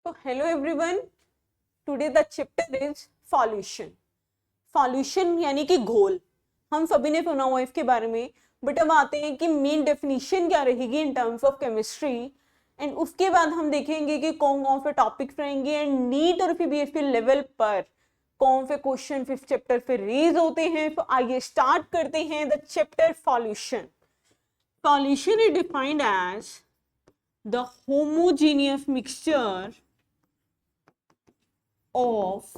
So hello everyone, today the chapter is solution. Solution यानी कि घोल. हम सभी ने सुना हुआ इसके बारे में, बट अब आते हैं कि मेन डेफिनेशन क्या रहेगी in terms of chemistry, and उसके बाद हम देखेंगे कि कौन कौन से टॉपिक्स रहेंगे एंड नीट और सीबीएसई लेवल पर कौन से क्वेश्चन फिफ्थ चैप्टर पे रेज होते हैं. तो आइए स्टार्ट करते हैं the chapter solution. Solution is defined as the homogeneous mixture of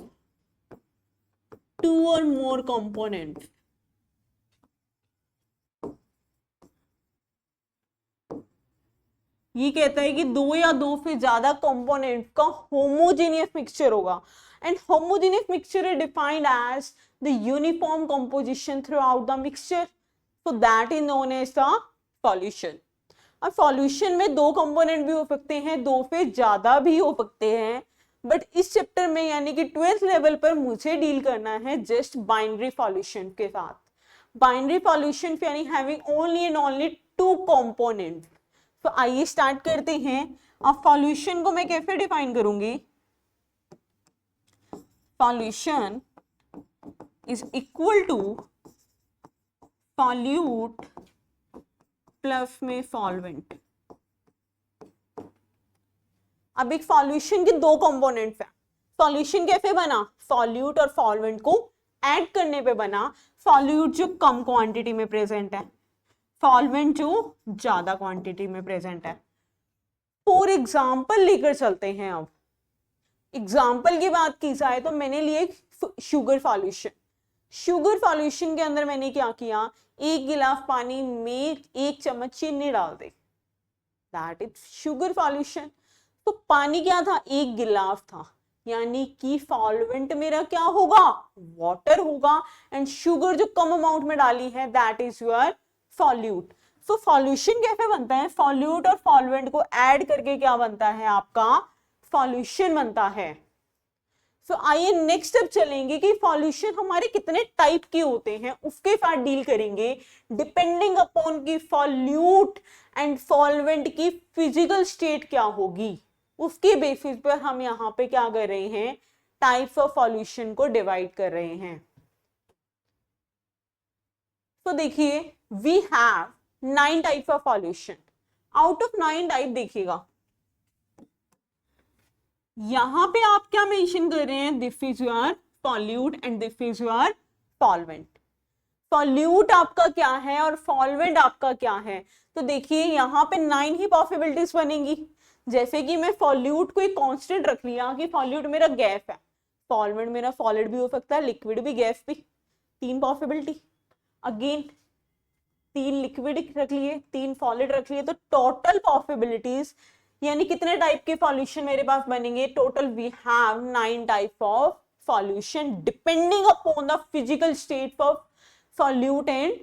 two or more components. ये कहता है कि दो या दो से ज्यादा कंपोनेंट का होमोजेनियस मिक्सचर होगा, and homogeneous mixture is defined as the uniform composition throughout the mixture, so that is known as the solution. अब सॉल्यूशन में दो कंपोनेंट भी हो सकते हैं, दो से ज्यादा भी हो सकते हैं, बट इस चैप्टर में यानी कि 12th लेवल पर मुझे डील करना है जस्ट बाइनरी सॉल्यूशन के साथ. बाइनरी सॉल्यूशन यानी having only and only two component. तो आइए स्टार्ट करते हैं. अब सॉल्यूशन को मैं कैसे डिफाइन करूंगी? Solution is equal to solute plus में सॉल्वेंट. अब एक सॉल्यूशन के दो कंपोनेंट्स हैं. सॉल्यूशन कैसे बना? सॉल्यूट और सॉल्वेंट को ऐड करने पे बना. सॉल्यूट जो कम क्वांटिटी में प्रेजेंट है, सॉल्वेंट जो ज्यादा क्वांटिटी में प्रेजेंट है. फॉर एग्जांपल लेकर चलते हैं. अब एग्जांपल की बात की जाए तो मैंने लिए शुगर सॉल्यूशन. शुगर सॉल्यूशन के अंदर मैंने क्या किया, एक गिलास पानी में 1 चम्मच चीनी डाल दे, दैट इज शुगर सॉल्यूशन. तो पानी क्या था? 1 गिलास था, यानी कि सॉल्वेंट मेरा क्या होगा? वाटर होगा. एंड शुगर जो कम अमाउंट में डाली है that is your solute. So solution कैसे बनता है? सॉल्यूट और सॉल्वेंट को ऐड करके क्या बनता है? आपका सॉल्यूशन बनता है. सो आइए नेक्स्ट स्टेप चलेंगे कि सॉल्यूशन हमारे कितने टाइप के होते हैं, उसके साथ डील करेंगे. डिपेंडिंग अपॉन की सॉल्यूट एंड सॉल्वेंट की फिजिकल स्टेट क्या होगी, उसके बेसिस पर हम यहाँ पे क्या कर रहे हैं, टाइप्स ऑफ सॉल्यूशन को डिवाइड कर रहे हैं. तो देखिए वी have 9 types of solution. Out of 9 type देखिएगा, यहां पे आप क्या मेंशन कर रहे हैं? This is your solute and this is your solvent. Solute आपका क्या है और सॉल्वेंट आपका क्या है? तो देखिए यहाँ पे 9 ही पॉसिबिलिटीज बनेंगी. जैसे कि मैं सॉल्यूट को एक कांस्टेंट रख लिया कि सॉल्यूट मेरा गैस है, सॉल्वेंट मेरा सॉलिड भी हो सकता है, लिक्विड भी, गैस भी. 3 पॉसिबिलिटी. अगेन 3 लिक्विड रख लिए, 3 सॉलिड रख लिए, तो टोटल पॉसिबिलिटीज यानी कितने टाइप के सॉल्यूशन मेरे पास बनेंगे? Total we have 9 type of solution depending upon the physical state of solute and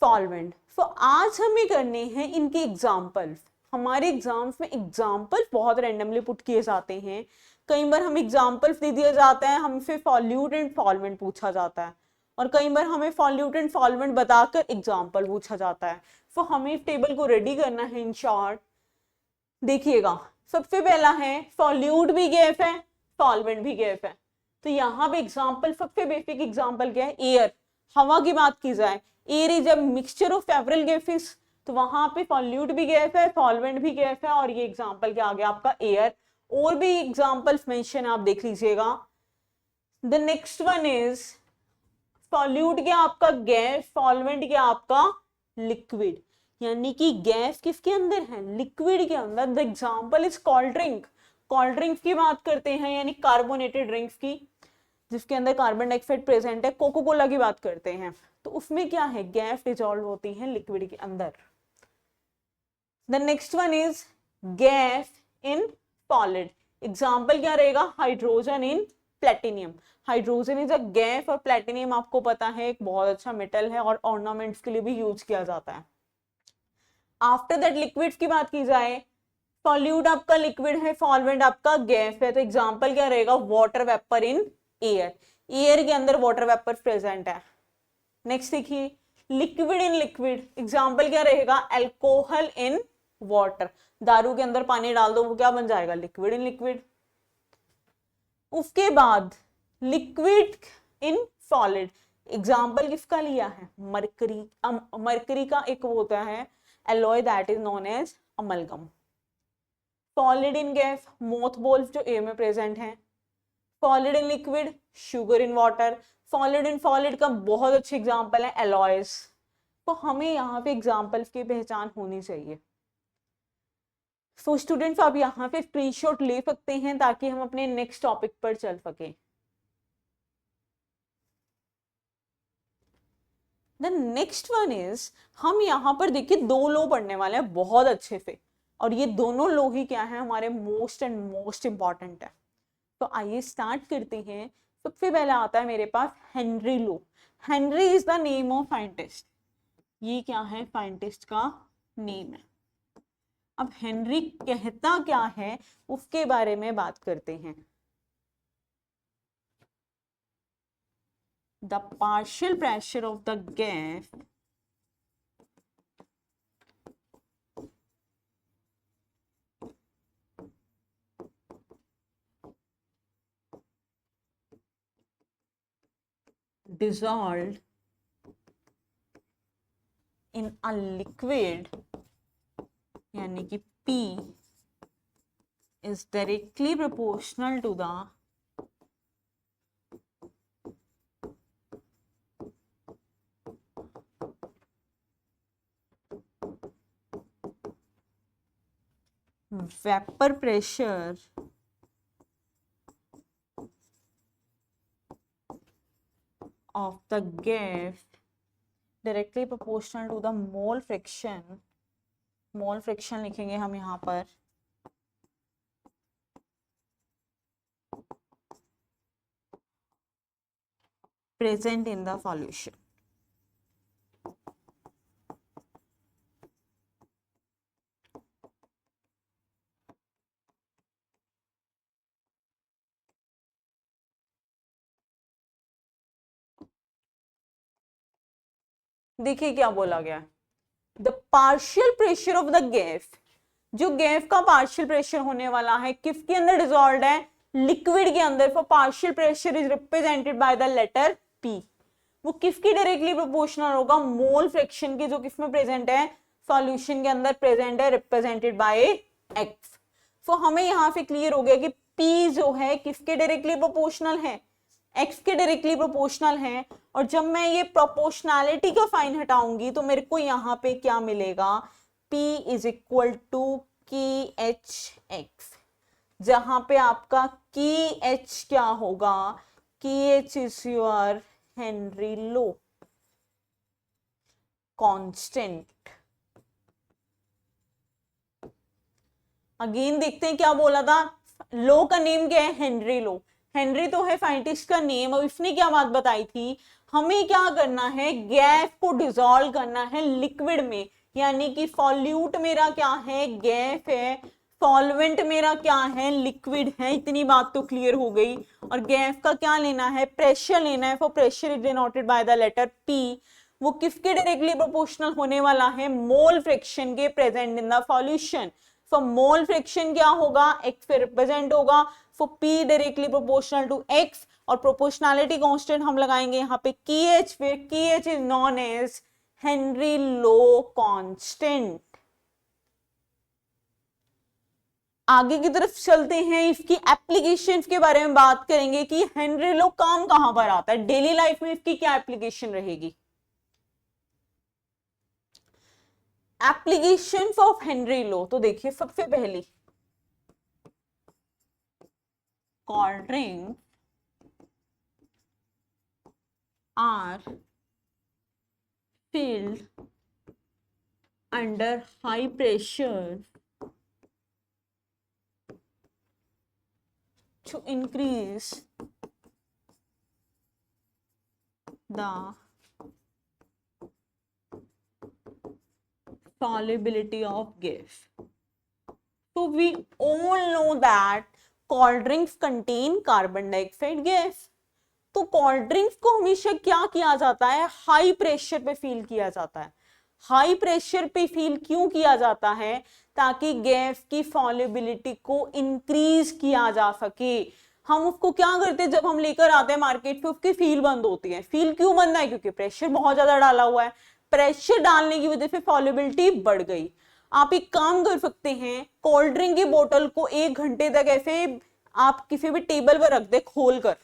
solvent. So आज हमें करने हैं इनके एग्जाम्पल्स. हमारे एग्जाम्स में एग्जाम्पल बहुत रैंडमली पुट किए जाते हैं. कई बार हमें एग्जाम्पल्स दे दिया जाता है, हमसे सॉल्यूट एंड सॉल्वेंट पूछा जाता है, और कई बार हमें सॉल्यूट एंड सॉल्वेंट बताकर एग्जाम्पल पूछा जाता है. सो हमें इस टेबल को रेडी करना है इन शॉर्ट. देखिएगा सबसे पहला है सॉल्यूट भी गैस है, सॉल्वेंट भी गैस है. तो यहाँ पे एग्जाम्पल, सबसे बेसिक एग्जाम्पल क्या है? एयर. हवा की बात की जाए, air is a mixture of several gases. तो वहां पे सॉल्यूट भी गैस है, सॉल्वेंट भी गैस है, और ये एग्जाम्पल क्या आ गया आपका? एयर. और भी एग्जाम्पल्स मेंशन आप देख लीजिएगा. The next one is solute क्या आपका? गैस. सॉल्वेंट क्या आपका? लिक्विड. यानी कि गैस किसके अंदर है? लिक्विड के अंदर. The example is cold drink. Cold drinks की बात करते हैं, यानी कार्बोनेटेड ड्रिंक्स की, जिसके अंदर कार्बन डाइऑक्साइड प्रेजेंट है. कोको कोला की बात करते हैं, तो उसमें क्या है? गैस डिसॉल्व होती है लिक्विड के अंदर. The next one is gas in solid. Example क्या रहेगा? Hydrogen in platinum. Hydrogen is a gas, और प्लेटिनियम आपको पता है एक बहुत अच्छा मेटल है और ऑर्नामेंट्स के लिए भी यूज किया जाता है. आफ्टर दैट लिक्विड्स की बात की जाए, सॉल्यूट आपका लिक्विड है, सॉल्वेंट आपका गैस है. तो एग्जाम्पल क्या रहेगा? Water vapour in air. Air के अंदर वाटर वेपर प्रेजेंट है. नेक्स्ट देखिए लिक्विड इन लिक्विड. एग्जाम्पल क्या रहेगा? Alcohol in water. दारू के अंदर पानी डाल दो, वो क्या बन जाएगा? Liquid in liquid. उसके बाद लिक्विड इन सॉलिड, एग्जाम्पल किसका लिया है, मरकरी। मरकरी का एक वो होता है alloy that is known as amalgam. Solid in gas, mothballs जो एयर में प्रेजेंट हैं। Solid in liquid, sugar in water. Solid in solid का बहुत अच्छे एग्जाम्पल है एलॉयज। तो हमें यहाँ पे एग्जाम्पल्स की पहचान होनी चाहिए। सो स्टूडेंट्स आप यहाँ पे स्क्रीनशॉट ले सकते हैं ताकि हम अपने नेक्स्ट टॉपिक पर चल सके। द नेक्स्ट वन इज, हम यहाँ पर देखिए 2 लो पढ़ने वाले हैं बहुत अच्छे से, और ये दोनों लो ही क्या है हमारे मोस्ट एंड मोस्ट इंपॉर्टेंट है। तो आइए स्टार्ट करते हैं। सबसे पहले आता है मेरे पास Henry law. Henry is the name of scientist. ये क्या है, साइंटिस्ट का नेम है। अब हेनरी कहता क्या है उसके बारे में बात करते हैं। The partial pressure of the gas dissolved in a liquid यानी कि P is directly proportional to the vapor pressure of the gas directly proportional to the mole friction। Mole fraction लिखेंगे हम यहाँ पर, प्रेजेंट इन द सॉल्यूशन। देखिए क्या बोला गया, the partial pressure of the gas, जो गैस का पार्शियल प्रेशर होने वाला है किसके अंदर डिसॉल्व्ड है, लिक्विड के अंदर। For partial pressure is represented by the letter P. वो किसकी डायरेक्टली प्रोपोर्शनल होगा, मोल फ्रैक्शन के, जो किसमें प्रेजेंट है, सॉल्यूशन के अंदर प्रेजेंट है, रिप्रेजेंटेड बाय एक्स। सो हमें यहाँ से क्लियर हो गया कि पी जो है किसके डायरेक्टली प्रोपोर्शनल है, एक्स के डायरेक्टली प्रोपोर्शनल है। और जब मैं ये प्रोपोर्शनैलिटी का साइन हटाऊंगी तो मेरे को यहाँ पे क्या मिलेगा, P इज इक्वल टू की एच एक्स, जहां पे आपका की एच क्या होगा, की H is your Henry law constant. Again देखते हैं क्या बोला था, लो का नेम क्या है, हेनरी लो। हेनरी तो है साइंटिस्ट का नेम। और इसने क्या बात बताई थी, हमें क्या करना है, गैस को डिसॉल्व करना है लिक्विड में, यानी कि सॉल्यूट मेरा क्या है, गैस है, सॉल्वेंट मेरा क्या है, लिक्विड है। इतनी बात तो क्लियर हो गई। और गैस का क्या लेना है, प्रेशर लेना है। For pressure is denoted by the letter P. वो किसके डायरेक्टली प्रोपोर्शनल होने वाला है, मोल फ्रैक्शन के present in the solution. So mole fraction क्या होगा, एक्स पे रिप्रेजेंट होगा। So P directly proportional to X. और प्रोपोर्शनैलिटी कांस्टेंट हम लगाएंगे यहाँ पे की एच पे। K H is known as Henry law constant. आगे की तरफ चलते हैं, इसकी एप्लीकेशन के बारे में बात करेंगे कि हेनरी लो काम कहां पर आता है, डेली लाइफ में इसकी क्या एप्लीकेशन रहेगी। एप्लीकेशन ऑफ हेनरी लो, तो देखिए सबसे पहली, cold drink are filled under high pressure to increase the solubility of gas. So we all know that cold drinks contain carbon dioxide gas. तो कोल्ड ड्रिंक्स को हमेशा क्या किया जाता है, हाई प्रेशर पे फील किया जाता है। हाई प्रेशर पे फील क्यों किया जाता है, ताकि गैस की सॉल्युबिलिटी को इंक्रीज किया जा सके। हम उसको क्या करते हैं, जब हम लेकर आते हैं मार्केट पे उसकी फील बंद होती है। फील क्यों बंद है? क्योंकि प्रेशर बहुत ज्यादा डाला हुआ है। प्रेशर डालने की वजह से सॉल्युबिलिटी बढ़ गई। आप एक काम कर सकते हैं, कोल्ड ड्रिंक की बोतल को 1 घंटे तक ऐसे आप किसी भी टेबल पर रख दे खोल कर,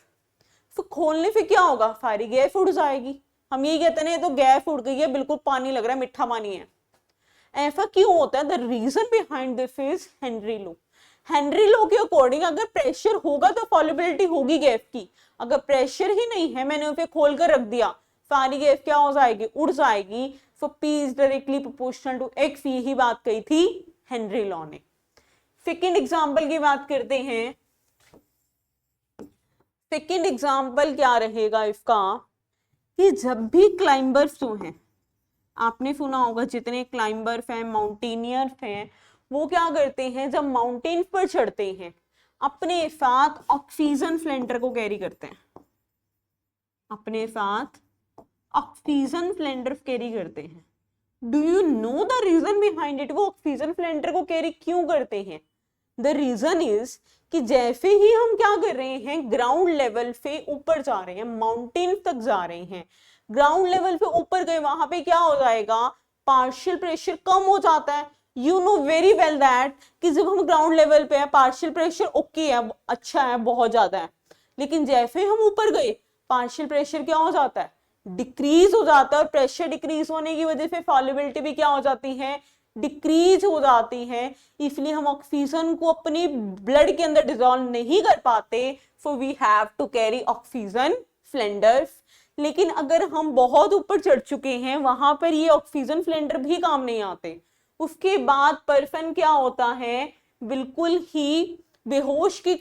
तो खोलने से क्या होगा, सारी गैस उड़ जाएगी। हम यही कहते हैं तो गैस उड़ गई है, बिल्कुल पानी लग रहा है, मीठा पानी है। ऐसा क्यों होता है? The reason behind this is Henry law. Henry law के अकॉर्डिंग अगर प्रेशर होगा तो सॉल्युबिलिटी होगी गैस की। अगर प्रेशर ही नहीं है, मैंने उसे खोल कर रख दिया, सारी गैस क्या हो जाएगी, उड़ जाएगी। So P is directly proportional to X, यही बात कही थी हेनरी लॉ ने। सेकेंड एग्जाम्पल की बात करते हैं। सेकेंड एग्जाम्पल क्या रहेगा इसका, कि जब भी क्लाइंबर्स जो हैं, आपने सुना होगा जितने क्लाइंबर्स हैं, माउंटेनियर्स हैं, वो क्या करते हैं, जब माउंटेन पर चढ़ते हैं अपने साथ ऑक्सीजन सिलेंडर को कैरी करते हैं। अपने साथ ऑक्सीजन सिलेंडर कैरी करते हैं। Do you know the reason behind it? वो ऑक्सीजन सिलेंडर को कैरी क्यों करते हैं? द रीजन इज कि जैसे ही हम क्या कर रहे हैं, ग्राउंड लेवल से ऊपर जा रहे हैं, माउंटेन तक जा रहे हैं, ग्राउंड लेवल पे ऊपर गए, वहां पे क्या हो जाएगा, पार्शियल प्रेशर कम हो जाता है। You know very well that कि जब हम ग्राउंड लेवल पे है, पार्शियल प्रेशर ओके है, अच्छा है, बहुत ज्यादा है, लेकिन जैसे हम ऊपर गए पार्शियल प्रेशर क्या हो जाता है, डिक्रीज हो जाता है। और प्रेशर डिक्रीज होने की वजह से सॉल्युबिलिटी भी क्या हो जाती है, डिक्रीज हो जाती है। इसलिए हम ऑक्सीजन को अपनी ब्लड के अंदर डिसॉल्व नहीं कर पाते, so we have to carry oxygen cylinders. लेकिन अगर हम बहुत ऊपर चढ़ चुके हैं, वहां पर ये ऑक्सीजन सिलेंडर भी काम नहीं आते। उसके बाद पर्सन क्या होता है, बिल्कुल ही बेहोशी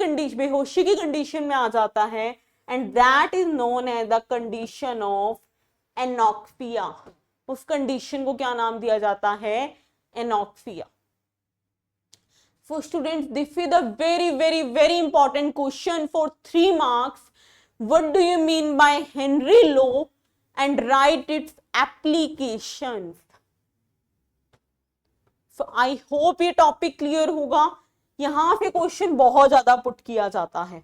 की कंडीशन में आ जाता है, and that is known as the condition of anoxia. उस कंडीशन को क्या नाम दिया जाता है, anoxia. For students, this is a very important question for 3 marks. What do you mean by Henry law and write its applications? So I hope ये topic clear होगा। यहां पे क्वेश्चन बहुत ज्यादा पुट किया जाता है।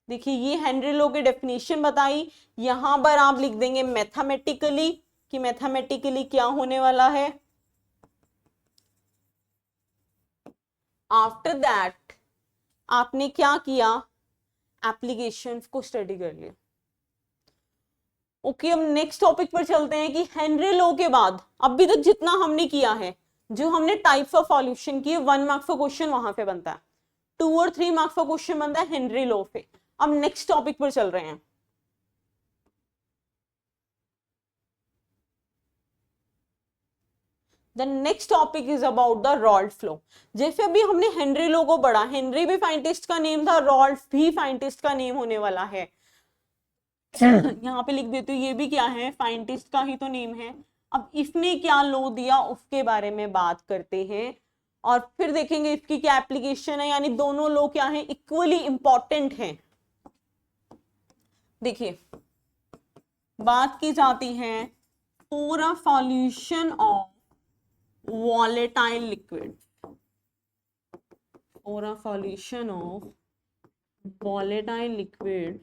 देखिए ये हेनरी लॉ की डेफिनेशन बताई, यहां पर आप लिख देंगे मैथमेटिकली, कि मैथमेटिकली क्या होने वाला है। आफ्टर दैट आपने क्या किया, एप्लीकेशंस को स्टडी कर लिया। ओके, अब नेक्स्ट टॉपिक पर चलते हैं कि हेनरी लॉ के बाद अभी तक जितना हमने किया है, जो हमने टाइप्स ऑफ सॉल्यूशन किए, 1 मार्क्स का क्वेश्चन वहां पे बनता है, 2 और 3 मार्क्स का क्वेश्चन बनता है हेनरी लॉ पे। अब नेक्स्ट टॉपिक पर चल रहे हैं। The next topic is about the Raoult flow। जैसे अभी हमने हेनरी लॉ को पढ़ा, हेनरी भी साइंटिस्ट का नेम था, रॉल्ट भी साइंटिस्ट का नेम होने वाला है। यहाँ पे लिख देती हूँ, ये भी क्या है, साइंटिस्ट का ही तो नेम है। अब इसने क्या लॉ दिया उसके बारे में बात करते हैं, और फिर देखेंगे इसकी क्या एप्लीकेशन है, यानी दोनों लॉ क्या है, इक्वली इंपॉर्टेंट है। देखिए बात की जाती है for a solution of volatile liquid, or a solution of volatile liquid,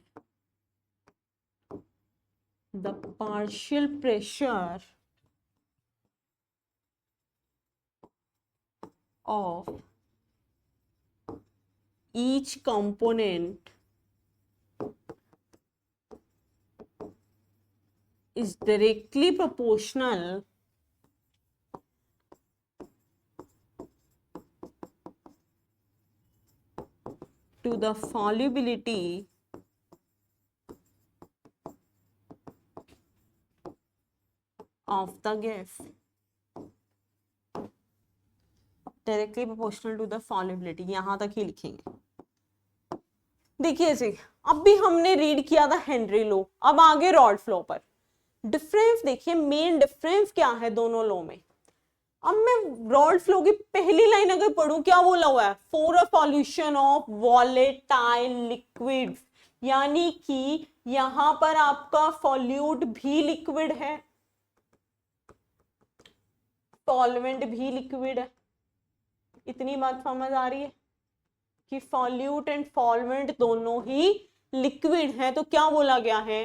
the partial pressure of each component is directly proportional to the solubility of the gas, directly proportional to the solubility, यहां तक ही लिखेंगे। देखिए जी, अब भी हमने read किया था Henry law, अब आगे रॉल्ट फ्लो पर। डिफरेंस देखिए, मेन डिफरेंस क्या है दोनों लॉ में। अब मैं रॉल्ट फ्लो की पहली लाइन अगर पढ़ूं, क्या बोला हुआ है, for a solution of volatile liquid, यानी कि यहां पर आपका सॉल्यूट भी लिक्विड है, सॉल्वेंट भी लिक्विड है। इतनी बात समझ आ रही है। कि सॉल्यूट एंड सॉल्वेंट दोनों ही लिक्विड है, तो क्या बोला गया है,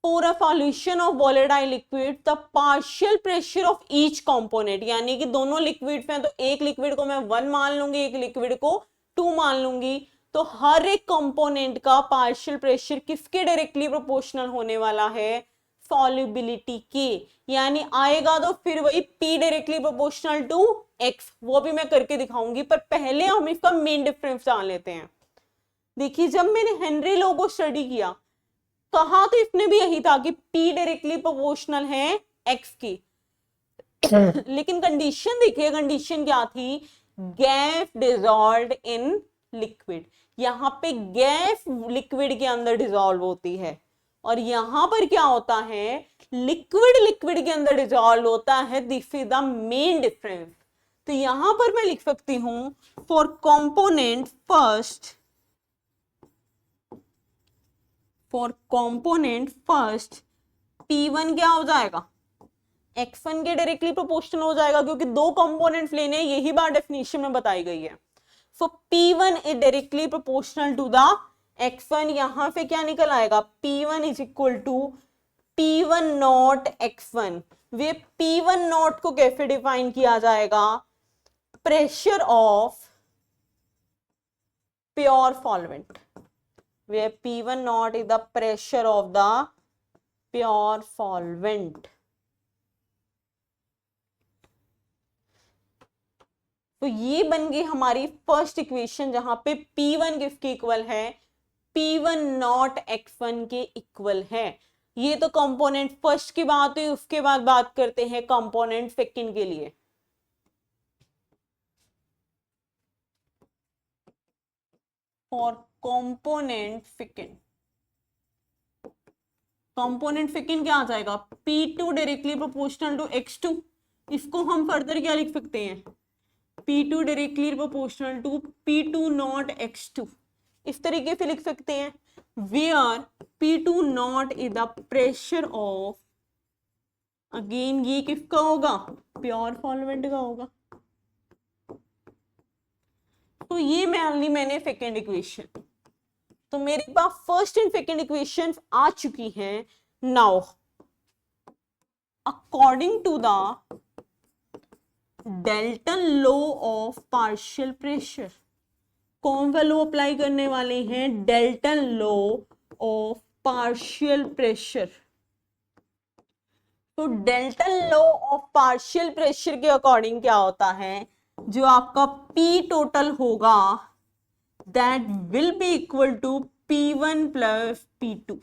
for a solution of volatile liquid the partial pressure of each component, यानी कि दोनों लिक्विड में, तो एक लिक्विड को मैं 1 मान लूंगी, एक लिक्विड को 2 मान लूंगी, तो हर एक कंपोनेंट का पार्शियल प्रेशर किसके डायरेक्टली प्रोपोर्शनल होने वाला है, सॉल्युबिलिटी के, यानी आएगा तो फिर वही P directly proportional to X, वो भी मैं करके दिखाऊंगी, पर पहले हम इसका मेन डिफरेंस जान लेते हैं। देखिए जब मैंने हेनरी लॉ को स्टडी किया, कहा तो इसने भी यही था कि P डायरेक्टली प्रोपोर्शनल है X की, लेकिन कंडीशन देखिए, कंडीशन क्या थी, गैस डिसॉल्व्ड इन लिक्विड, यहाँ पे गैस लिक्विड के अंदर डिसॉल्व होती है, और यहां पर क्या होता है, लिक्विड लिक्विड के अंदर डिसॉल्व होता है, this is the main difference. तो यहां पर मैं लिख सकती हूं for component first, for component first P1 क्या हो जाएगा, X1 के डायरेक्टली प्रोपोर्शनल हो जाएगा, क्योंकि दो कंपोनेंट्स लेने हैं, यही बात डेफिनेशन में बताई गई है। So P1 is directly proportional to the X1, यहां से क्या निकल आएगा, P1 is equal to P1 naught X1। Where P1 naught को कैसे डिफाइन किया जाएगा, pressure of pure solvent, where P1 naught is the pressure of the pure solvent. तो ये बन गई हमारी फर्स्ट इक्वेशन, जहां पे P1 किसके इक्वल है, P1 नॉट X1 के इक्वल है। ये तो कंपोनेंट फर्स्ट की बात हुई, उसके बाद बात करते हैं कंपोनेंट सेकंड के लिए। और कंपोनेंट सेकंड, कंपोनेंट सेकंड क्या आ जाएगा, P2 directly proportional to X2, इसको हम फर्दर क्या लिख सकते हैं, P2 directly proportional to P2 not X2, इस तरीके से लिख सकते हैं, where P2 naught is the pressure of, again ये किसका होगा, प्योर सॉल्वेंट का होगा। तो ये मैंने सेकेंड इक्वेशन, तो मेरे पास फर्स्ट एंड सेकेंड इक्वेशन आ चुकी हैं। Now according to the Dalton law of partial pressure, कौन सा लॉ अप्लाई करने वाले हैं, Dalton law of partial pressure. तो Dalton law of partial pressure के अकॉर्डिंग क्या होता है, जो आपका P टोटल होगा that will be equal to P1 plus P2।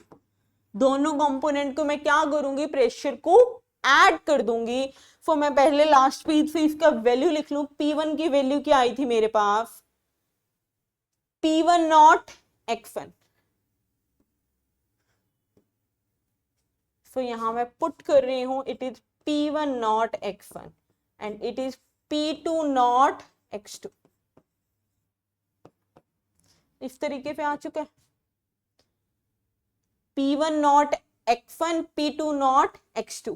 दोनों कंपोनेंट को मैं क्या करूंगी, प्रेशर को ऐड कर दूंगी। तो मैं पहले लास्ट पेज से इसका वैल्यू लिख लूं, P1 की वैल्यू क्या आई थी मेरे पास, P1 नॉट X1। तो यहां मैं पुट कर रही हूं, it is P1 naught X1 and it is P2 not X2। इस तरीके पे आ चुका है, P1 naught X1, P2 not X2।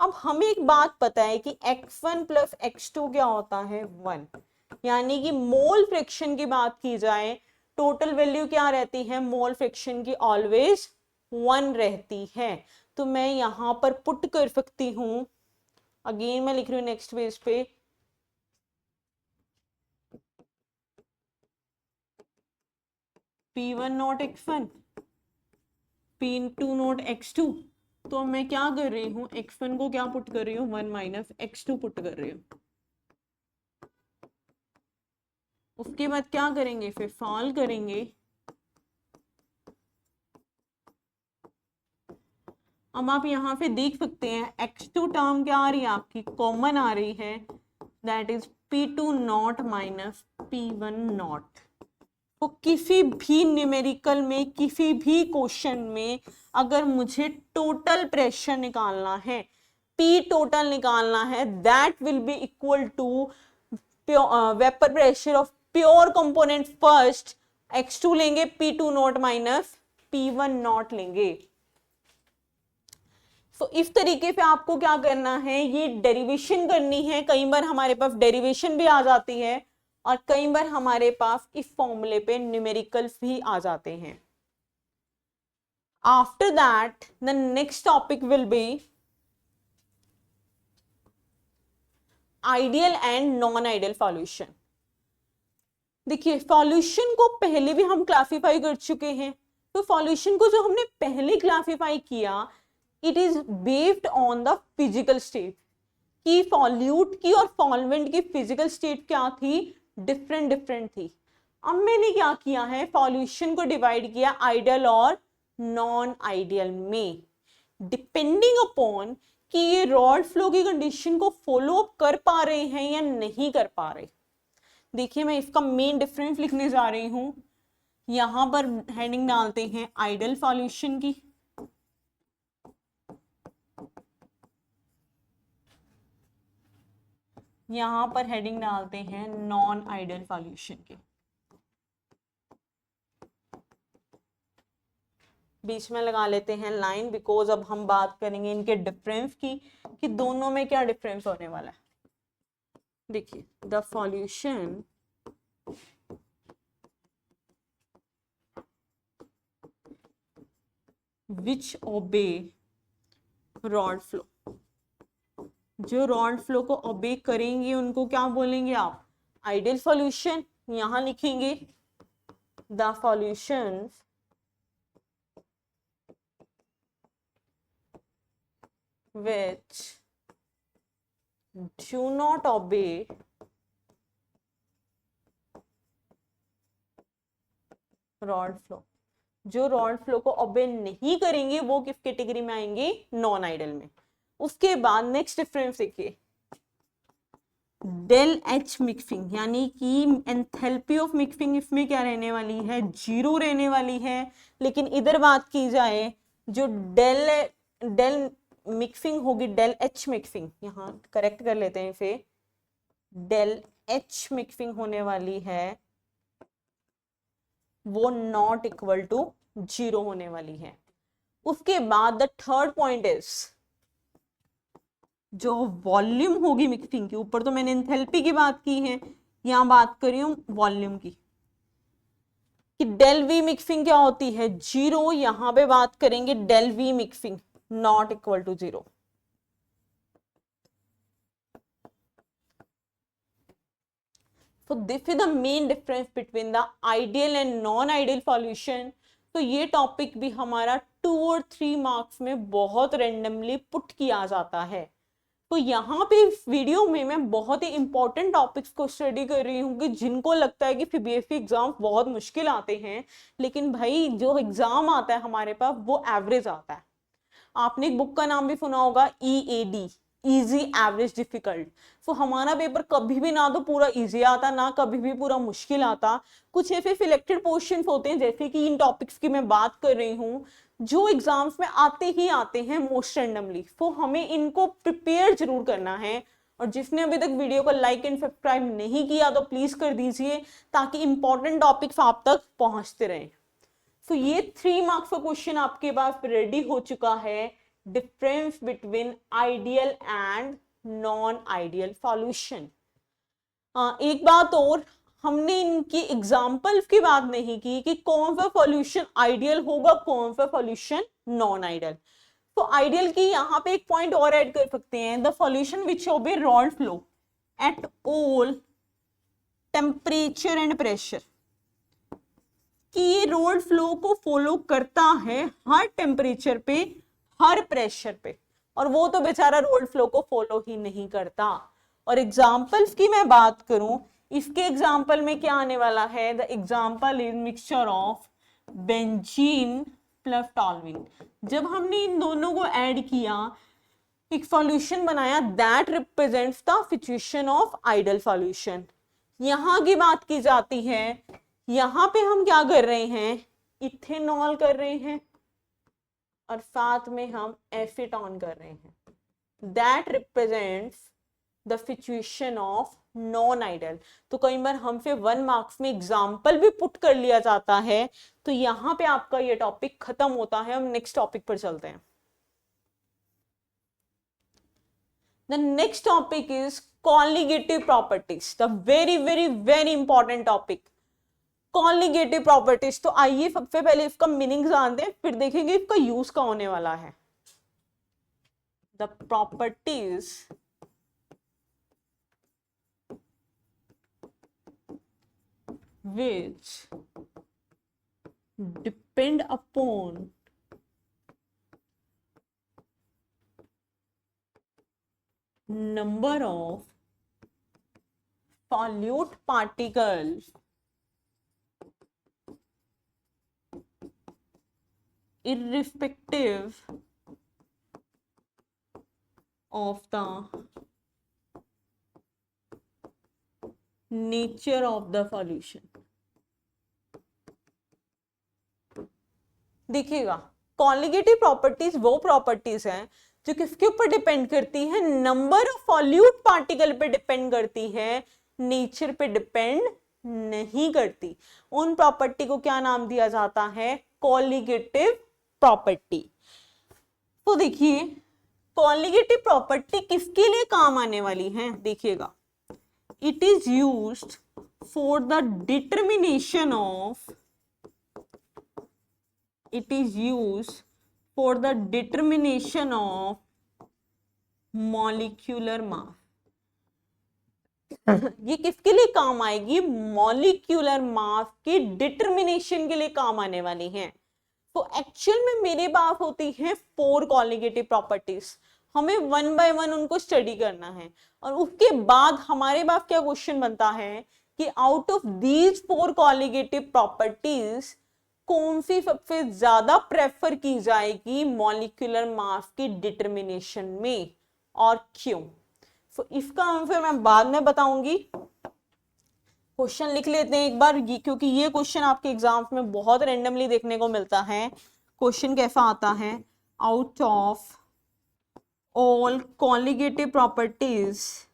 अब हमें एक बात पता है कि X1 प्लस X2 क्या होता है, 1, यानी कि मोल फ्रिक्शन की बात की जाए, टोटल वैल्यू क्या रहती है, मोल फ्रिक्शन की ऑलवेज 1 रहती है। तो मैं यहां पर पुट कर सकती हूं, अगेन मैं लिख रही हूं नेक्स्ट पेज पे, P1 naught X1, P2 not X2। तो मैं क्या कर रही हूँ, X1 को क्या पुट कर रही हूँ, 1 माइनस X2 पुट कर रही हूँ। उसके बाद क्या करेंगे, फिर सॉल्व करेंगे। अब आप यहाँ पे देख सकते हैं X2 टर्म क्या आ रही है आपकी, कॉमन आ रही है, that is P2 not minus P1 not. तो किसी भी न्यूमेरिकल में, किसी भी क्वेश्चन में अगर मुझे टोटल प्रेशर निकालना है, P टोटल निकालना है, that will be equal to vapour pressure of pure component first, X2 लेंगे, P2 not minus P1 not लेंगे। तो इस तरीके से आपको क्या करना है, ये डेरिवेशन करनी है। कई बार हमारे पास डेरिवेशन भी आ जाती है, और कई बार हमारे पास इस फॉर्मूले पे न्यूमेरिकल्स भी आ जाते हैं। After that the next topic will be ideal and non ideal solution. देखिए सॉल्यूशन को पहले भी हम क्लासिफाई कर चुके हैं, तो सॉल्यूशन को जो हमने पहले क्लासिफाई किया, it is based on the physical state कि सॉल्यूट की और सॉल्वेंट की फिजिकल स्टेट क्या थी, डिफरेंट थी। अब मैंने क्या किया है, सॉल्यूशन को डिवाइड किया आइडियल और नॉन आइडियल में, डिपेंडिंग अपॉन कि ये रॉड फ्लो की कंडीशन को फॉलो अप कर पा रहे हैं या नहीं कर पा रहे। देखिए मैं इसका मेन डिफरेंस लिखने जा रही हूं, यहां पर हेडिंग डालते हैं आइडियल सॉल्यूशन की, यहां पर हेडिंग डालते हैं नॉन आइडियल सॉल्यूशन के। बीच में लगा लेते हैं लाइन, बिकॉज अब हम बात करेंगे इनके डिफरेंस की कि दोनों में क्या डिफरेंस होने वाला है। देखिए the solution which obey Raoult law, जो रॉड फ्लो को ओबे करेंगे उनको क्या बोलेंगे आप, आइडियल सॉल्यूशन। यहां लिखेंगे the solutions which do not obey rod law, जो रॉड फ्लो को ओबे नहीं करेंगे वो किस कैटेगरी में आएंगे, नॉन आइडियल में। उसके बाद नेक्स्ट डिफरेंस देखिए, डेल एच मिक्सिंग, यानी कि एंथैल्पी ऑफ मिक्सिंग इसमें क्या रहने वाली है, 0 रहने वाली है। लेकिन इधर बात की जाए जो डेल मिक्सिंग होगी, डेल एच मिक्सिंग, यहाँ करेक्ट कर लेते हैं इसे, डेल एच मिक्सिंग होने वाली है वो नॉट इक्वल टू 0 होने वाली है। उसके बाद द थर्ड पॉइंट इज जो वॉल्यूम होगी मिक्सिंग की, ऊपर तो मैंने एंथैल्पी की बात की है, यहां बात कर रही हूं वॉल्यूम की, कि डेल वी मिक्सिंग क्या होती है, 0। यहां पे बात करेंगे del V mixing not equal to 0। So this is the main difference between the ideal and non-ideal solution। तो ये टॉपिक भी हमारा 2 और 3 मार्क्स में बहुत रेंडमली पुट किया जाता है। तो यहाँ पे इस वीडियो में मैं बहुत ही इंपॉर्टेंट टॉपिक्स को स्टडी कर रही हूँ कि जिनको लगता है कि सीबीएसई एग्जाम बहुत मुश्किल आते हैं, लेकिन भाई जो एग्जाम आता है हमारे पास वो एवरेज आता है। आपने एक बुक का नाम भी सुना होगा, EAD, इजी एवरेज डिफिकल्ट। तो हमारा पेपर कभी भी ना तो पूरा इजी आता, ना कभी भी पूरा मुश्किल आता। कुछ ऐसे सिलेक्टेड क्वेश्चंस होते हैं, जैसे कि इन टॉपिक्स की मैं बात कर रही हूँ, जो एग्जाम्स में आते ही आते हैं मोस्ट रैंडमली। तो हमें इनको प्रिपेयर जरूर करना है। और जिसने अभी तक वीडियो को लाइक एंड सब्सक्राइब नहीं किया तो प्लीज कर दीजिए, ताकि इंपॉर्टेंट टॉपिक्स आप तक पहुंचते रहें। तो ये 3 मार्क्स का क्वेश्चन आपके पास रेडी हो चुका है, difference between ideal and non ideal solution. एक बात और, हमने इनकी एग्जाम्पल्स की बात नहीं की कि कौन सा सॉल्यूशन आइडियल होगा, कौन सा सॉल्यूशन नॉन आइडियल। तो आइडियल की यहाँ पे एक पॉइंट और ऐड कर सकते हैं, the solution which obey Raoult law at all temperature and pressure, कि ये रोड फ्लो को फॉलो करता है हर टेम्परेचर पे, हर प्रेशर पे, और वो तो बेचारा रोड फ्लो को फॉलो ही नहीं करता। और एग्जांपल्स की मैं बात करूं, इसके एग्जांपल में क्या आने वाला है, the example is mixture of benzene plus toluene. जब हमने इन दोनों को ऐड किया, एक सॉल्यूशन बनाया, that represents the situation of ideal solution. यहां की बात की जाती है, यहां पे हम क्या कर रहे हैं, इथेनॉल कर रहे हैं और साथ में हम एसीटोन कर रहे हैं, that represents the situation of non ideal. तो कई बार हमसे 1 मार्क्स में एग्जाम्पल भी पुट कर लिया जाता है। तो यहां पे आपका ये टॉपिक खत्म होता है। हम नेक्स्ट टॉपिक पर चलते हैं। The next topic is colligative properties, the very very very important topic, colligative properties. तो आइए सबसे पहले इसका मीनिंग जानते हैं, फिर देखेंगे इसका यूज क्या होने वाला है। The properties which depend upon number of solute particles irrespective of the nature of the solution। देखिएगा, कॉन्लिगेटिव प्रॉपर्टीज वो प्रॉपर्टीज हैं जो किसके ऊपर डिपेंड करती है, नंबर ऑफ सॉल्यूट पार्टिकल पे डिपेंड करती है, नेचर पे डिपेंड नहीं करती। उन प्रॉपर्टी को क्या नाम दिया जाता है, कॉन्लिगेटिव प्रॉपर्टी। तो देखिए कॉन्लिगेटिव प्रॉपर्टी किसके लिए काम आने वाली है, देखिएगा, it is used for the determination of, it is used for the determination of molecular mass। ये किसके लिए काम आएगी, मॉलिक्यूलर मास के डिटर्मिनेशन के लिए काम आने वाली है। तो एक्चुअल में मेरे पास होती है 4 कॉन्लिगेटिव प्रॉपर्टीज, हमें 1 बाय 1 उनको स्टडी करना है, और उसके बाद हमारे पास क्या क्वेश्चन बनता है कि आउट ऑफ दीज 4 कॉन्लिगेटिव प्रॉपर्टीज कौन सी सबसे ज्यादा प्रेफर की जाएगी मॉलिक्यूलर मास की डिटर्मिनेशन में, और क्यों। तो इसका आंसर मैं बाद में बताऊंगी। क्वेश्चन लिख लेते हैं एक बार, क्योंकि ये क्वेश्चन आपके एग्जाम में बहुत रेंडमली देखने को मिलता है। क्वेश्चन कैसा आता है, out of all colligative properties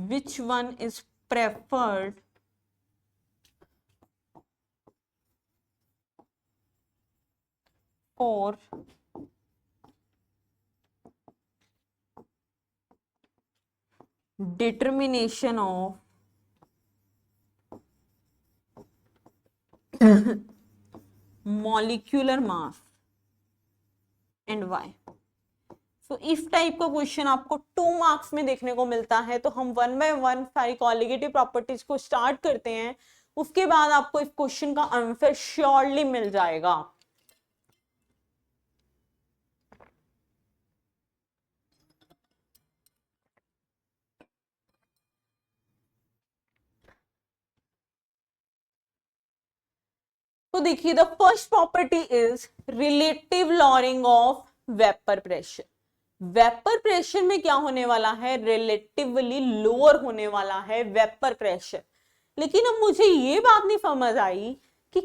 which one is preferred for determination of molecular mass and why। तो इस टाइप का क्वेश्चन आपको 2 मार्क्स में देखने को मिलता है। तो हम 1 बाय 1 सारी कॉन्लिगेटिव प्रॉपर्टीज को स्टार्ट करते हैं, उसके बाद आपको इस क्वेश्चन का आंसर श्योरली मिल जाएगा। तो देखिए, the first property is relative lowering of vapour pressure. Vapour pressure में क्या होने वाला है, रिलेटिवली लोअर होने वाला है वेपर प्रेशर। लेकिन अब मुझे ये बात नहीं समझ आई कि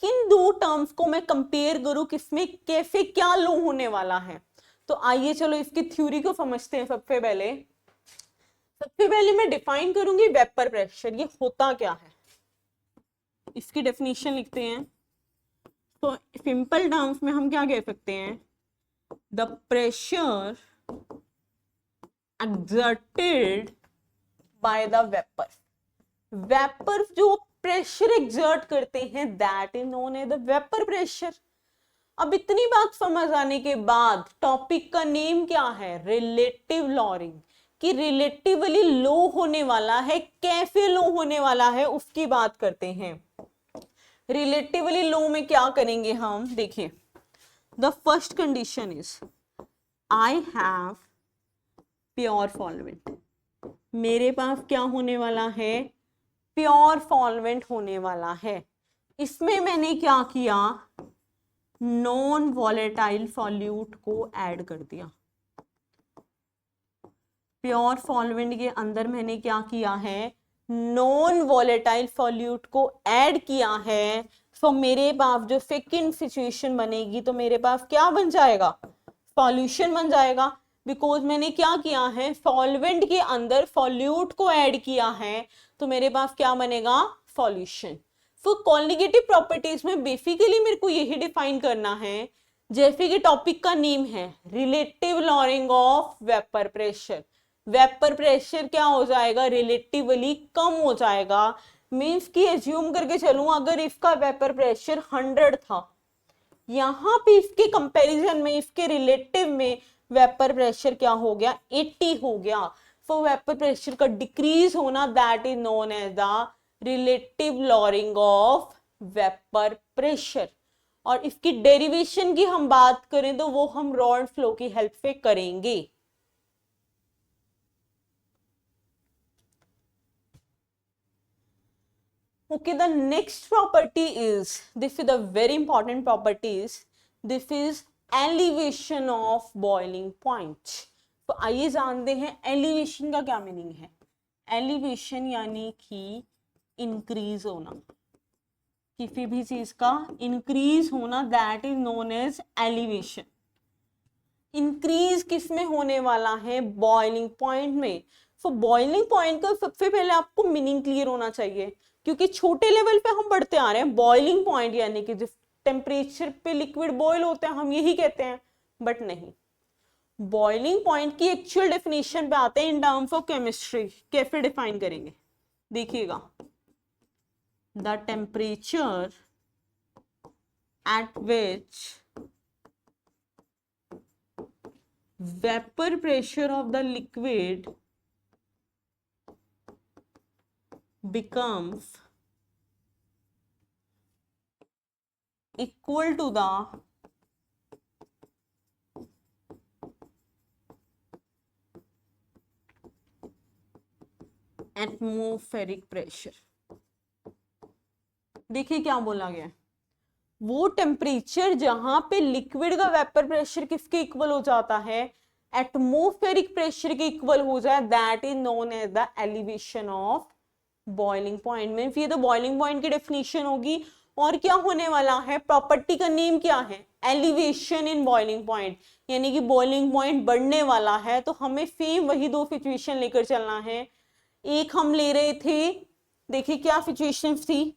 किन 2 टर्म्स को मैं कंपेयर करूं, किसमें कैसे क्या लो होने वाला है। तो आइए चलो इसकी थ्योरी को समझते हैं। सबसे पहले मैं डिफाइन करूंगी वेपर प्रेशर, ये होता क्या है, इसकी डेफिनेशन लिखते हैं। तो सिंपल टर्म्स में हम क्या कह सकते हैं, the pressure exerted by the vapor। Vapour जो प्रेशर एक्सर्ट करते हैं that is known as the vapour pressure. अब इतनी बात समझ आने के बाद टॉपिक का नेम क्या है, रिलेटिव लॉरिंग, कि रिलेटिवली लो होने वाला है, कैसे लो होने वाला है उसकी बात करते हैं। रिलेटिवली लो में क्या करेंगे हम, देखिए, the first condition is I have pure solvent। मेरे पास क्या होने वाला है, प्योर सॉल्वेंट होने वाला है। इसमें मैंने क्या किया, नॉन वॉलेटाइल सॉल्यूट को ऐड कर दिया। प्योर सॉल्वेंट के अंदर मैंने क्या किया है, नॉन वॉलेटाइल सॉल्यूट को ऐड किया है। तो मेरे पास जो सेकंड सिचुएशन बनेगी, तो मेरे पास क्या बन जाएगा, सॉल्यूशन बन जाएगा। बिकॉज मैंने क्या किया है, सॉल्वेंट के अंदर सॉल्यूट को ऐड किया है, तो मेरे पास क्या बनेगा, सॉल्यूशन। तो कॉलिगेटिव प्रॉपर्टीज में बेसिकली मेरे को यही डिफाइन करना है, जैसे कि टॉपिक का नेम है relative lowering of vapour pressure. Vapour pressure क्या हो जाएगा, रिलेटिवली कम हो जाएगा। मीन्स कि एज्यूम करके चलूं अगर इसका वेपर प्रेशर 100 था, यहाँ पे इसके कंपैरिजन में, इसके रिलेटिव में वेपर प्रेशर क्या हो गया, 80 हो गया। तो वेपर प्रेशर का डिक्रीज होना, that is known as the relative lowering of vapour pressure. और इसकी डेरिवेशन की हम बात करें तो वो हम रॉड फ्लो की हेल्प से करेंगे। Okay, the next property is, this is the very important properties, this is elevation of boiling point। तो आइए जानते हैं elevation का क्या मीनिंग है। elevation यानी कि इंक्रीज होना, किसी भी चीज का इंक्रीज होना, that is known as elevation. Increase किस में होने वाला है, बॉइलिंग पॉइंट में। तो बॉइलिंग पॉइंट का सबसे पहले आपको मीनिंग क्लियर होना चाहिए, क्योंकि छोटे लेवल पे हम बढ़ते आ रहे हैं। बॉइलिंग पॉइंट यानी कि जिस टेम्परेचर पे लिक्विड बॉयल होते हैं हम यही कहते हैं, बट नहीं, बॉइलिंग पॉइंट की एक्चुअल डेफिनेशन पे आते हैं इन टर्म्स ऑफ केमिस्ट्री। कैसे डिफाइन करेंगे, देखिएगा, the temperature at which vapor pressure of the liquid becomes equal to the atmospheric pressure। देखिए क्या बोला गया, वो टेम्परेचर जहां पे लिक्विड का वेपर प्रेशर किसके इक्वल हो जाता है, एटमॉस्फेरिक प्रेशर के इक्वल हो जाए, that is known as the elevation of boiling point. में ये तो बॉइलिंग पॉइंट की डेफिनेशन होगी। और क्या होने वाला है, प्रॉपर्टी का नेम क्या है, एलिवेशन इन बॉइलिंग पॉइंट, यानी कि बॉइलिंग पॉइंट बढ़ने वाला है। तो हमें सेम वही दो सिचुएशन लेकर चलना है। एक हम ले रहे थे, देखिए क्या सिचुएशन थी,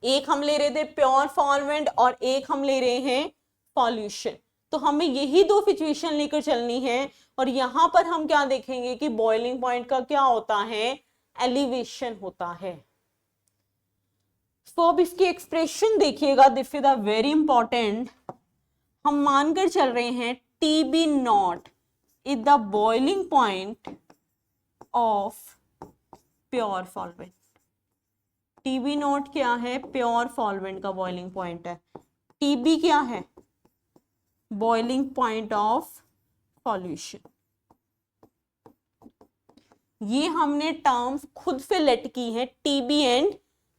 एक हम ले रहे थे प्योर सॉल्वेंट और एक हम ले रहे हैं सॉल्यूशन। तो हमें यही दो सिचुएशन लेकर चलनी है। और यहां पर हम क्या देखेंगे कि बॉइलिंग पॉइंट का क्या होता है, एलिवेशन होता है। तो अब इसकी एक्सप्रेशन देखिएगा, this is a very important. हम मानकर चल रहे हैं TB not is the boiling point of pure solvent. TB not क्या है, प्योर सॉल्वेंट का बॉइलिंग पॉइंट है। TB क्या है, बॉइलिंग पॉइंट ऑफ सॉल्यूशन। ये हमने टर्म्स खुद से लेट की है,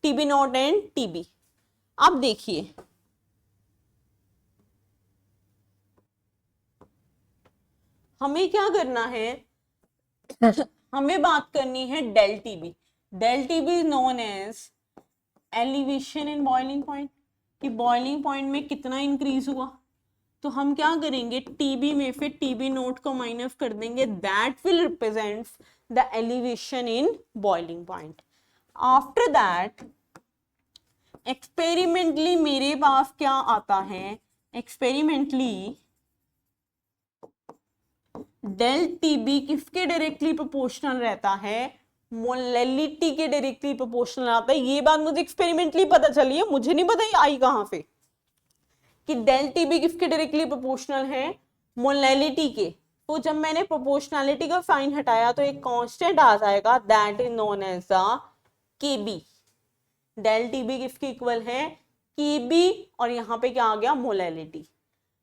TB नॉट एंड TB। अब देखिए, हमें क्या करना है, हमें बात करनी है del TB। Del TB is known as elevation in boiling point, कि बॉइलिंग पॉइंट में कितना इंक्रीज हुआ। तो हम क्या करेंगे, TB में से TB नोट को माइनस कर देंगे, that will represent the elevation in boiling point. After that experimentally मेरे पास क्या आता है, एक्सपेरिमेंटली डेल TB किसके डायरेक्टली प्रोपोर्शनल रहता है, मोलैलिटी के डायरेक्टली प्रोपोर्शनल आता है। ये बात मुझे एक्सपेरिमेंटली पता चली है, मुझे नहीं पता ये आई कहां से, कि डेल TB किसके डायरेक्टली प्रोपोर्शनल है, मोलैलिटी के। तो जब मैंने प्रोपोर्शनलिटी का साइन हटाया तो एक कांस्टेंट आ जाएगा, that is known as the KB। Del TB किसके इक्वल है, KB, और यहाँ पे क्या आ गया, मोलैलिटी।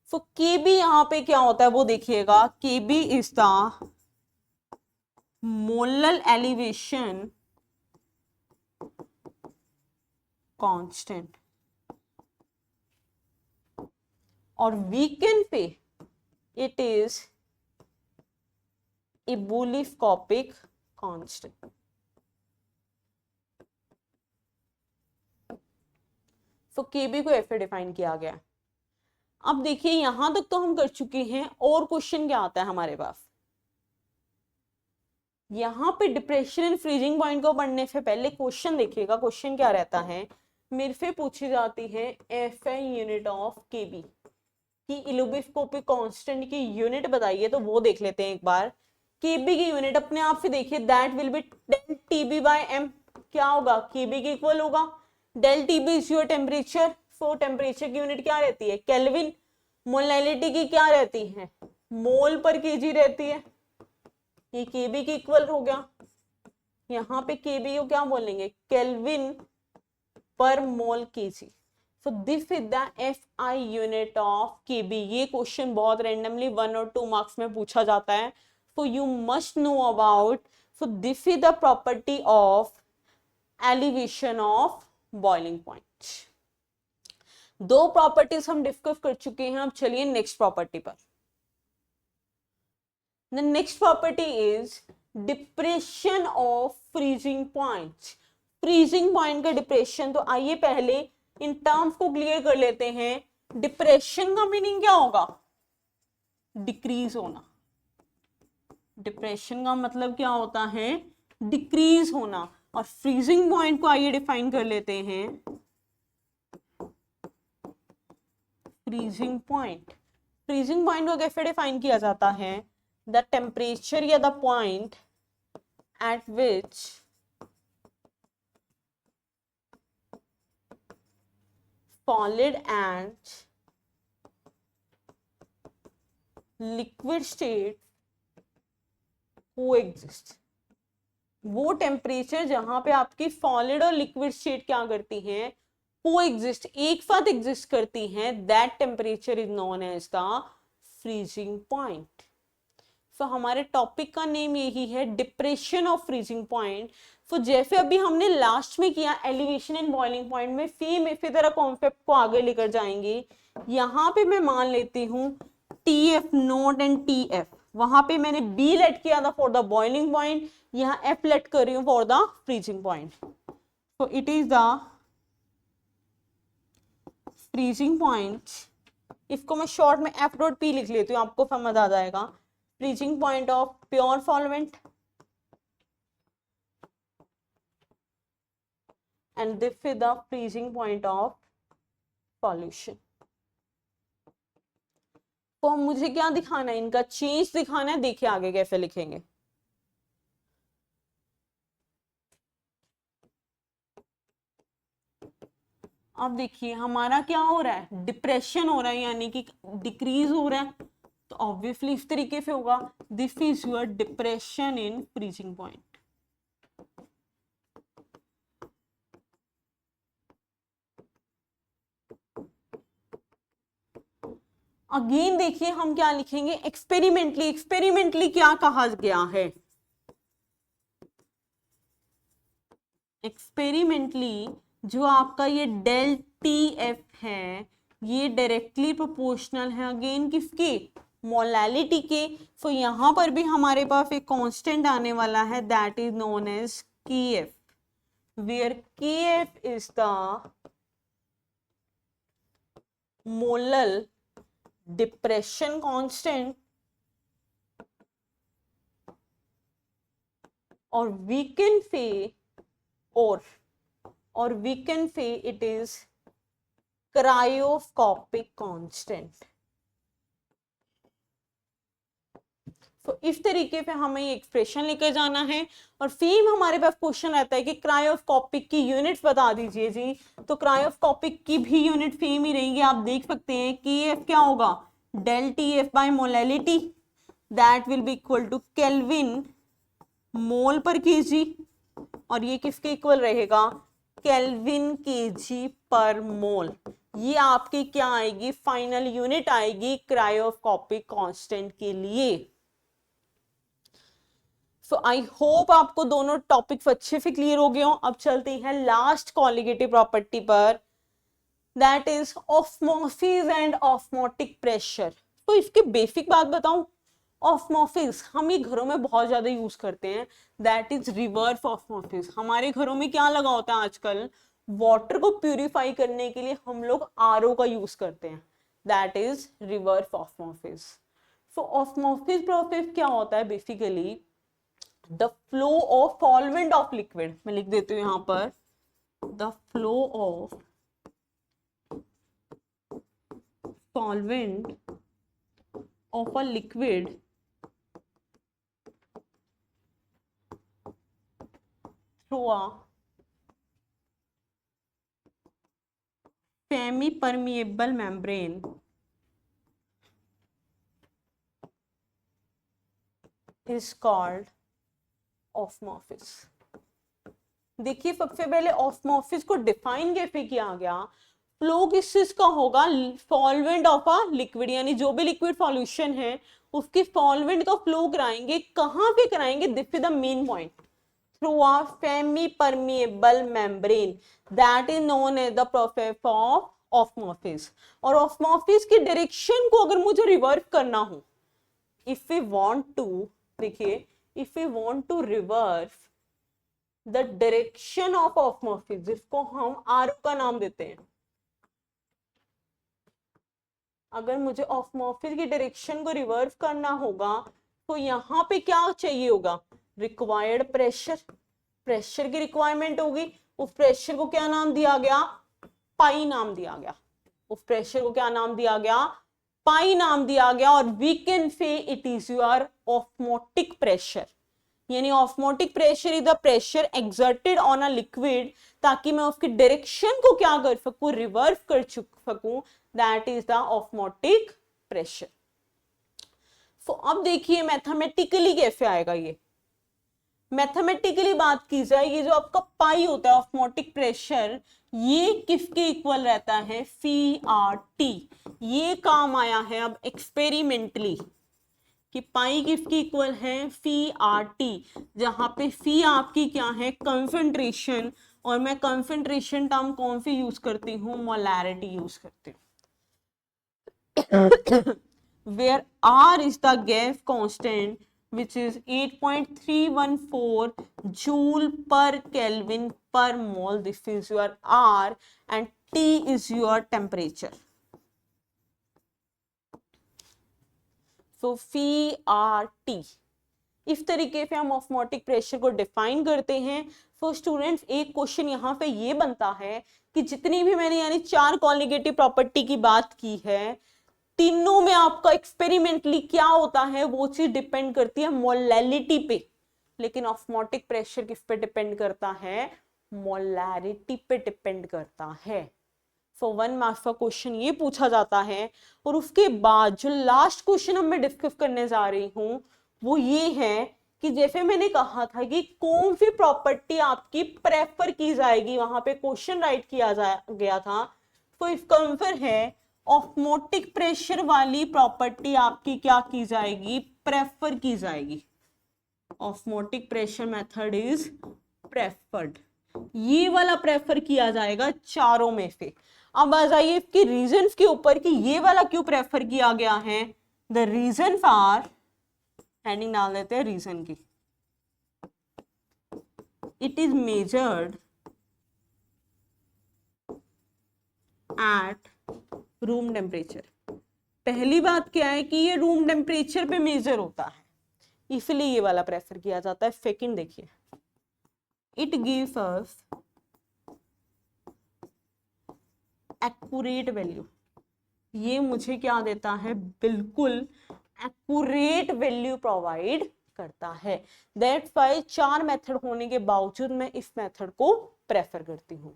सो KB यहाँ पे क्या होता है वो देखिएगा, KB is the molal elevation constant, और वीकेंड पे इट इज एबुलिस्कोपिक कांस्टेंट। तो KB को ऐसे डिफाइन किया गया। अब देखिए यहां तक तो हम कर चुके हैं, और क्वेश्चन क्या आता है हमारे पास, यहाँ पे डिप्रेशन एंड फ्रीजिंग पॉइंट को पढ़ने से पहले क्वेश्चन देखिएगा, क्वेश्चन क्या रहता है, मेरे से पूछी जाती है एसआई यूनिट ऑफ केबी की इलोबिस्कोपिक कांस्टेंट की यूनिट बताइए, तो वो देख लेते हैं एक बार। केबी की यूनिट अपने आप से देखिए, that will be del TB by M. क्या होगा, केबी के इक्वल होगा, del TB is your temperature. So temperature की यूनिट क्या रहती है, केल्विन। मोलैलिटी की क्या रहती है, मोल पर केजी रहती है, ये केबी के इक्वल हो गया। यहाँ पे केबी को क्या बोलेंगे, kelvin per mole KG. So this is the SI unit of K. B question बहुत रैंडमली 1 और 2 मार्क्स में पूछा जाता है, so you must know about. So this is the property of elevation of boiling point. दो properties हम discuss कर चुके हैं, अब चलिए नेक्स्ट प्रॉपर्टी पर। The next property is depression of freezing point। freezing point का डिप्रेशन, तो आइए पहले इन टर्म्स को क्लियर कर लेते हैं। डिप्रेशन का मीनिंग क्या होगा, डिक्रीज होना। डिप्रेशन का मतलब क्या होता है, डिक्रीज होना। और फ्रीजिंग पॉइंट को आइए डिफाइन कर लेते हैं। फ्रीजिंग पॉइंट, फ्रीजिंग पॉइंट को कैसे डिफाइन किया जाता है, the temperature या the point at which solid and liquid state coexist। वो टेम्परेचर जहां पे आपकी सॉलिड और लिक्विड स्टेट क्या करती हैं, कोएग्जिस्ट, एक साथ एग्जिस्ट करती हैं, that temperature is known as the freezing point. तो हमारे टॉपिक का नेम यही है, डिप्रेशन ऑफ फ्रीजिंग पॉइंट। तो जैसे अभी हमने लास्ट में किया एलिवेशन एंड बॉइलिंग पॉइंट में, सेम इसी तरह कॉन्सेप्ट को आगे लेकर जाएंगे। यहाँ पे मैं मान लेती हूँ T F note and T F, वहां पे मैंने बी लेट किया था फॉर द बॉइलिंग पॉइंट, यहाँ एफ लेट कर रही हूँ फॉर द फ्रीजिंग पॉइंट। तो it is the freezing point, इसको मैं शॉर्ट में एफ डॉट पी लिख लेती हूँ, आपको समझ आ जाएगा। freezing point of pure solvent and this is the freezing point of solution। तो मुझे क्या दिखाना है, इनका चेंज दिखाना है, देखिए आगे कैसे लिखेंगे। अब देखिए हमारा क्या हो रहा है, डिप्रेशन हो रहा है, यानी कि डिक्रीज हो रहा है, तो ऑब्वियसली इस तरीके से होगा, this is your depression in freezing point. Again देखिए हम क्या लिखेंगे, एक्सपेरिमेंटली। एक्सपेरिमेंटली क्या कहा गया है, एक्सपेरिमेंटली जो आपका ये डेल टी एफ है, ये डायरेक्टली प्रोपोर्शनल है अगेन किसके, मोलैलिटी के। सो यहां पर भी हमारे पास एक कांस्टेंट आने वाला है, that is known as K F, where K F is the molal depression constant, और we can say or we can say it is cryoscopic constant। तो इस तरीके पे हमें ये एक्सप्रेशन लेकर जाना है। और सेम हमारे पास क्वेश्चन रहता है कि क्रायोस्कोपिक की यूनिट्स बता दीजिए जी, तो क्रायोस्कोपिक की भी यूनिट सेम ही रहेंगी। आप देख सकते हैं कि एफ क्या होगा, del T F by molality, that will be equal to kelvin mole per KG, और ये किसके इक्वल रहेगा, केल्विन केजी पर मोल। ये आपकी क्या आएगी, फाइनल यूनिट आएगी क्रायोस्कोपिक कांस्टेंट के लिए। सो आई होप आपको दोनों टॉपिक्स अच्छे से क्लियर हो गए हो। अब चलते हैं लास्ट कॉलिगेटिव प्रॉपर्टी पर, that is osmosis and osmotic pressure. तो इसके बेसिक बात बताऊं, ऑस्मोसिस हम ये घरों में बहुत ज्यादा यूज करते हैं, दैट इज रिवर्स ऑस्मोसिस। हमारे घरों में क्या लगा होता है आजकल, वाटर को प्यूरिफाई करने के लिए हम लोग आरओ का यूज करते हैं, that is reverse osmosis. So osmosis process क्या होता है, basically the flow of solvent of liquid, मैं लिख देती हूँ यहाँ पर, the flow of solvent of a liquid through a semi permeable membrane is called osmosis. देखिए सबसे पहले ऑस्मोसिस को डिफाइन कैसे किया गया, फ्लो किस चीज का होगा, सॉल्वेंट ऑफ अ लिक्विड, यानी जो भी लिक्विड सॉल्यूशन है उसके सॉल्वेंट का फ्लो कराएंगे, कहां पे कराएंगे, this is the main point, through a semi permeable membrane, that is known as the process of osmosis. और ऑस्मोसिस की डायरेक्शन को अगर मुझे रिवर्स करना हो, इफ वी वांट टू, देखिए if we want to reverse the direction of osmosis, जिसको हम आर का नाम देते हैं, अगर मुझे ऑस्मोसिस की डायरेक्शन को रिवर्स करना होगा तो यहाँ पे क्या चाहिए होगा, रिक्वायर्ड प्रेशर, प्रेशर की रिक्वायरमेंट होगी, उस प्रेशर को क्या नाम दिया गया, पाई नाम दिया गया, उस प्रेशर को क्या नाम दिया गया, पाई नाम दिया गया। और we can say it is your osmotic pressure, यानी osmotic pressure is the pressure exerted on a liquid, ताकि मैं उसकी डायरेक्शन को क्या कर सकूं, रिवर्स कर सकूं, that is the osmotic pressure. तो अब देखिए मैथमेटिकली कैसे आएगा ये, मैथमेटिकली बात की जाए, ये जो आपका पाई होता है ऑस्मोटिक प्रेशर, ये किसके इक्वल रहता है, फी आर टी। ये काम आया है अब एक्सपेरिमेंटली कि पाई किसकी इक्वल है, फी आर टी, जहां पे फी आपकी क्या है, कंसंट्रेशन, और मैं कंसंट्रेशन टर्म कौन सी यूज करती हूँ, मोलैरिटी यूज करती हूँ, where R is the gas constant which is 8.314 joule per Kelvin per mole. This is your R and T is your temperature. So Phi R T, इस तरीके से हम osmotic pressure को define करते हैं। तो स्टूडेंट्स एक क्वेश्चन यहाँ पे ये बनता है कि जितनी भी मैंने यानी 4 कॉलिगेटिव प्रॉपर्टी की बात की है, तीनों में आपका एक्सपेरिमेंटली क्या होता है, वो चीज डिपेंड करती है मोलैलिटी पे, लेकिन ऑस्मोटिक प्रेशर किस पे डिपेंड करता है, मोलैरिटी पे डिपेंड करता है। सो 1 मार्क्स का क्वेश्चन ये पूछा जाता है। और उसके बाद जो लास्ट क्वेश्चन हम मैं डिस्कस करने जा रही हूँ वो ये है कि जैसे मैंने कहा था कि कौन सी प्रॉपर्टी आपकी प्रेफर की जाएगी, वहां पे क्वेश्चन राइट किया गया था, तो इसका आंसर है ऑस्मोटिक प्रेशर वाली प्रॉपर्टी आपकी क्या की जाएगी, प्रेफर की जाएगी। Osmotic pressure method is preferred, ये वाला प्रेफर किया जाएगा चारों में से। अब आ जाइए इसके रीजंस के ऊपर कि ये वाला क्यों प्रेफर किया गया है। द रीजन आर, हेडिंग डाल देते हैं रीजन की, it is measured at room temperature. पहली बात क्या है कि ये रूम टेम्परेचर पे मेजर होता है, इसलिए ये वाला प्रेफर किया जाता है। सेकंड देखिए, it gives us accurate value, ये मुझे क्या देता है, बिल्कुल एक्यूरेट वैल्यू प्रोवाइड करता है। दैट्स व्हाई 4 मेथड होने के बावजूद मैं इस मेथड को प्रेफर करती हूँ।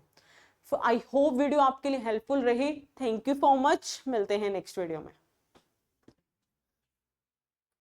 सो आई होप वीडियो आपके लिए हेल्पफुल रही। थैंक यू सो मच, मिलते हैं नेक्स्ट वीडियो में।